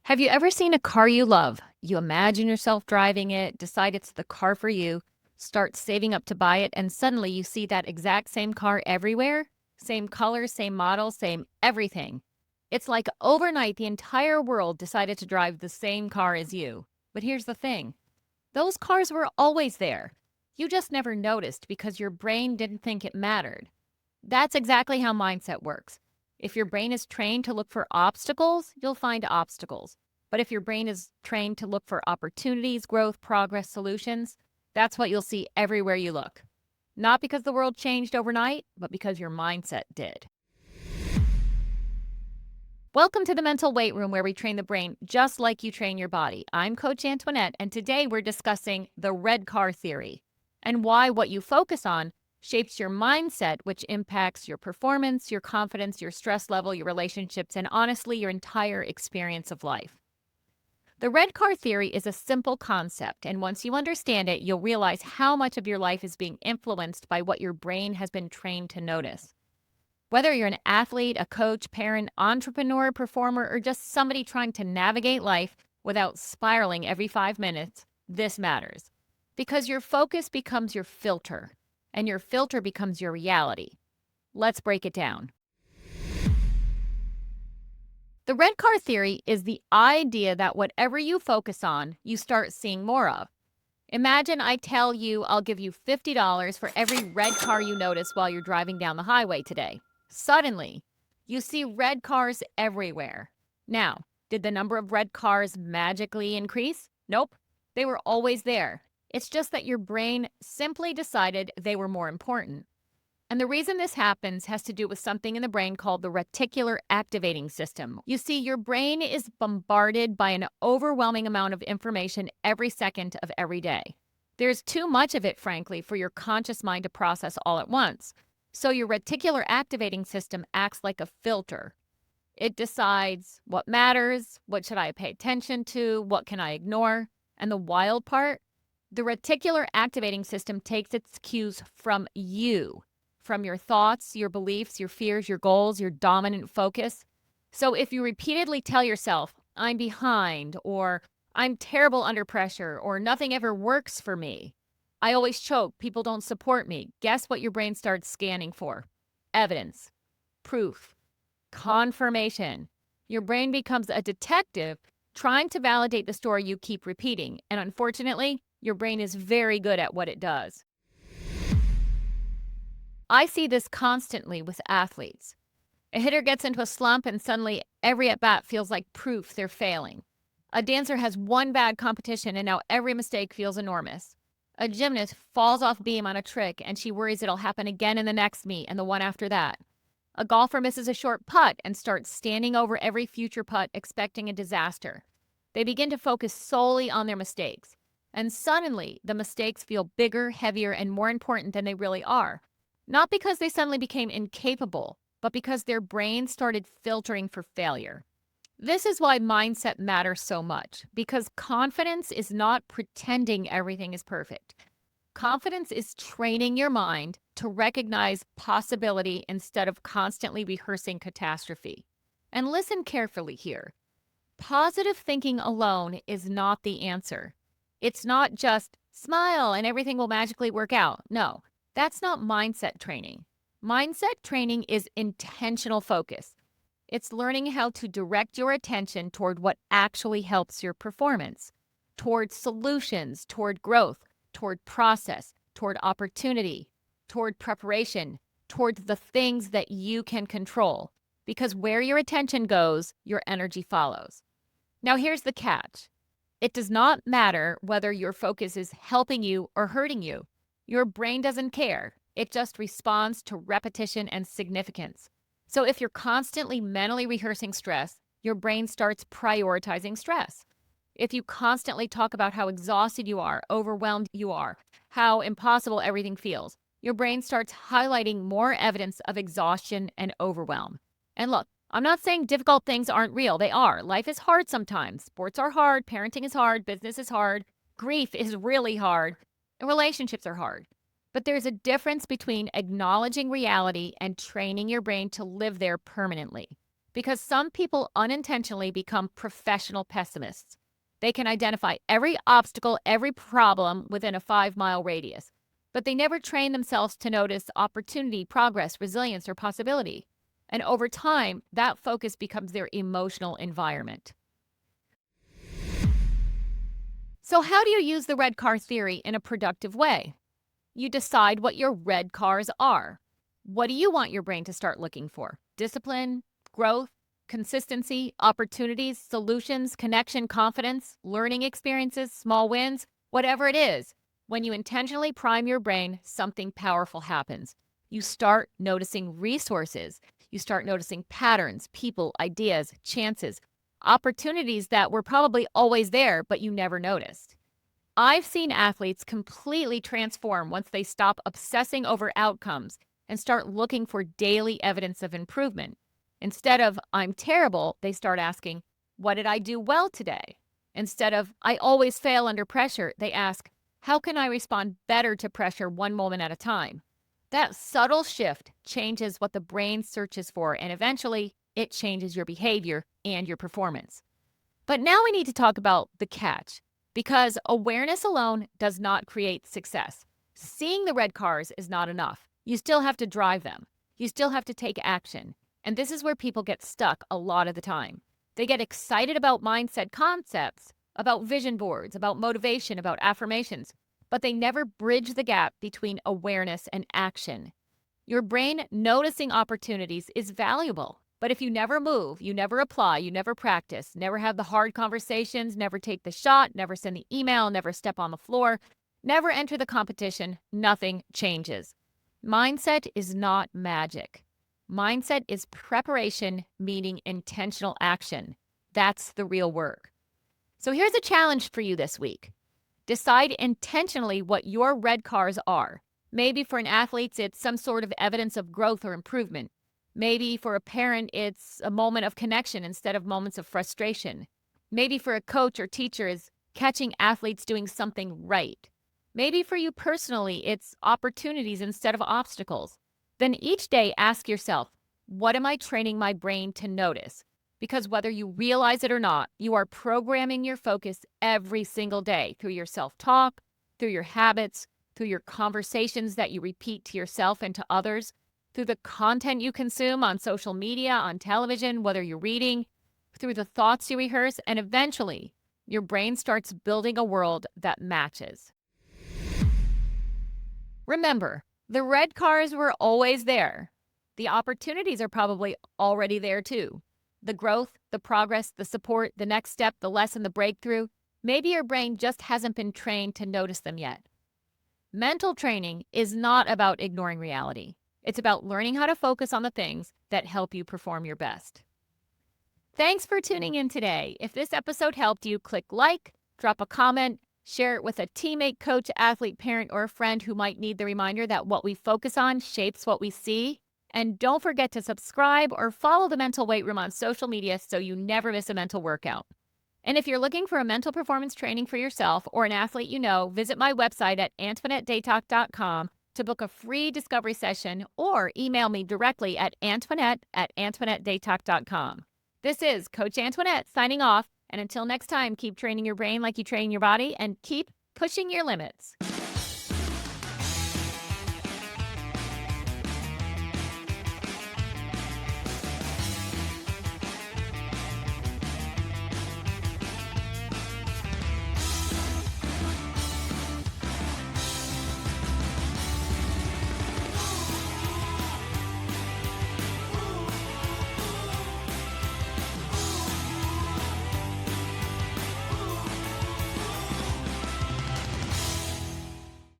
Have you ever seen a car you love? You imagine yourself driving it, decide it's the car for you, start saving up to buy it, and suddenly you see that exact same car everywhere? Same color, same model, same everything. It's like overnight the entire world decided to drive the same car as you. But here's the thing, those cars were always there. You just never noticed because your brain didn't think it mattered. That's exactly how mindset works. If your brain is trained to look for obstacles, you'll find obstacles. But if your brain is trained to look for opportunities, growth, progress, solutions, that's what you'll see everywhere you look. Not because the world changed overnight, but because your mindset did. Welcome to the Mental Weight Room, where we train the brain just like you train your body. I'm Coach Antoinette, and today we're discussing the red car theory and why what you focus on shapes your mindset, which impacts your performance, your confidence, your stress level, your relationships, and honestly, your entire experience of life. The red car theory is a simple concept, and once you understand it, you'll realize how much of your life is being influenced by what your brain has been trained to notice. Whether you're an athlete, a coach, parent, entrepreneur, performer, or just somebody trying to navigate life without spiraling every 5 minutes, this matters. Because your focus becomes your filter, and your filter becomes your reality. Let's break it down. The red car theory is the idea that whatever you focus on, you start seeing more of. Imagine I tell you I'll give you $50 for every red car you notice while you're driving down the highway today. Suddenly, you see red cars everywhere. Now, did the number of red cars magically increase? Nope. They were always there. It's just that your brain simply decided they were more important. And the reason this happens has to do with something in the brain called the reticular activating system. You see, your brain is bombarded by an overwhelming amount of information every second of every day. There's too much of it, frankly, for your conscious mind to process all at once. So your reticular activating system acts like a filter. It decides what matters, what should I pay attention to, what can I ignore. And the wild part, the reticular activating system takes its cues from you. From your thoughts, your beliefs, your fears, your goals, your dominant focus. So if you repeatedly tell yourself, I'm behind, or I'm terrible under pressure, or nothing ever works for me, I always choke, people don't support me, guess what your brain starts scanning for? Evidence, proof, confirmation. Your brain becomes a detective trying to validate the story you keep repeating. And unfortunately, your brain is very good at what it does. I see this constantly with athletes. A hitter gets into a slump and suddenly every at-bat feels like proof they're failing. A dancer has one bad competition and now every mistake feels enormous. A gymnast falls off beam on a trick and she worries it'll happen again in the next meet and the one after that. A golfer misses a short putt and starts standing over every future putt expecting a disaster. They begin to focus solely on their mistakes. And suddenly, the mistakes feel bigger, heavier, and more important than they really are. Not because they suddenly became incapable, but because their brain started filtering for failure. This is why mindset matters so much, because confidence is not pretending everything is perfect. Confidence is training your mind to recognize possibility instead of constantly rehearsing catastrophe. And listen carefully here. Positive thinking alone is not the answer. It's not just smile and everything will magically work out. No. That's not mindset training. Mindset training is intentional focus. It's learning how to direct your attention toward what actually helps your performance, toward solutions, toward growth, toward process, toward opportunity, toward preparation, toward the things that you can control. Because where your attention goes, your energy follows. Now here's the catch. It does not matter whether your focus is helping you or hurting you. Your brain doesn't care. It just responds to repetition and significance. So if you're constantly mentally rehearsing stress, your brain starts prioritizing stress. If you constantly talk about how exhausted you are, overwhelmed you are, how impossible everything feels, your brain starts highlighting more evidence of exhaustion and overwhelm. And look, I'm not saying difficult things aren't real. They are. Life is hard sometimes. Sports are hard. Parenting is hard. Business is hard. Grief is really hard. And relationships are hard. But there's a difference between acknowledging reality and training your brain to live there permanently. because some people unintentionally become professional pessimists. They can identify every obstacle, every problem within a 5-mile radius, but they never train themselves to notice opportunity, progress, resilience, or possibility. And over time, that focus becomes their emotional environment. So, how do you use the red car theory in a productive way? You decide what your red cars are. What do you want your brain to start looking for? Discipline, growth, consistency, opportunities, solutions, connection, confidence, learning experiences, small wins, whatever it is. When you intentionally prime your brain, something powerful happens. You start noticing resources. You start noticing patterns, people, ideas, chances, opportunities that were probably always there, but you never noticed. I've seen athletes completely transform once they stop obsessing over outcomes and start looking for daily evidence of improvement. Instead of, I'm terrible, they start asking, what did I do well today? Instead of, I always fail under pressure, they ask, how can I respond better to pressure one moment at a time? That subtle shift changes what the brain searches for, and eventually it changes your behavior and your performance. But now we need to talk about the catch, because awareness alone does not create success. Seeing the red cars is not enough. You still have to drive them. You still have to take action. And this is where people get stuck a lot of the time. They get excited about mindset concepts, about vision boards, about motivation, about affirmations, but they never bridge the gap between awareness and action. Your brain noticing opportunities is valuable, but if you never move, you never apply, you never practice, never have the hard conversations, never take the shot, never send the email, never step on the floor, never enter the competition, nothing changes. Mindset is not magic. Mindset is preparation, meaning intentional action. That's the real work. So here's a challenge for you this week. Decide intentionally what your red cars are. Maybe for an athlete, it's some sort of evidence of growth or improvement. Maybe for a parent, it's a moment of connection instead of moments of frustration. Maybe for a coach or teacher, it's catching athletes doing something right. Maybe for you personally, it's opportunities instead of obstacles. Then each day ask yourself, what am I training my brain to notice? Because whether you realize it or not, you are programming your focus every single day through your self-talk, through your habits, through your conversations that you repeat to yourself and to others, through the content you consume on social media, on television, whether you're reading, through the thoughts you rehearse, and eventually your brain starts building a world that matches. Remember, the red cars were always there. The opportunities are probably already there too. The growth, the progress, the support, the next step, the lesson, the breakthrough. Maybe your brain just hasn't been trained to notice them yet. Mental training is not about ignoring reality. It's about learning how to focus on the things that help you perform your best. Thanks for tuning in today. If this episode helped you, click like, drop a comment, share it with a teammate, coach, athlete, parent, or a friend who might need the reminder that what we focus on shapes what we see. And don't forget to subscribe or follow the Mental Weight Room on social media so you never miss a mental workout. And if you're looking for a mental performance training for yourself or an athlete you know, visit my website at AntoinetteDatoc.com to book a free discovery session or email me directly at Antoinette@AntoinetteDatoc.com. This is Coach Antoinette signing off. And until next time, keep training your brain like you train your body and keep pushing your limits.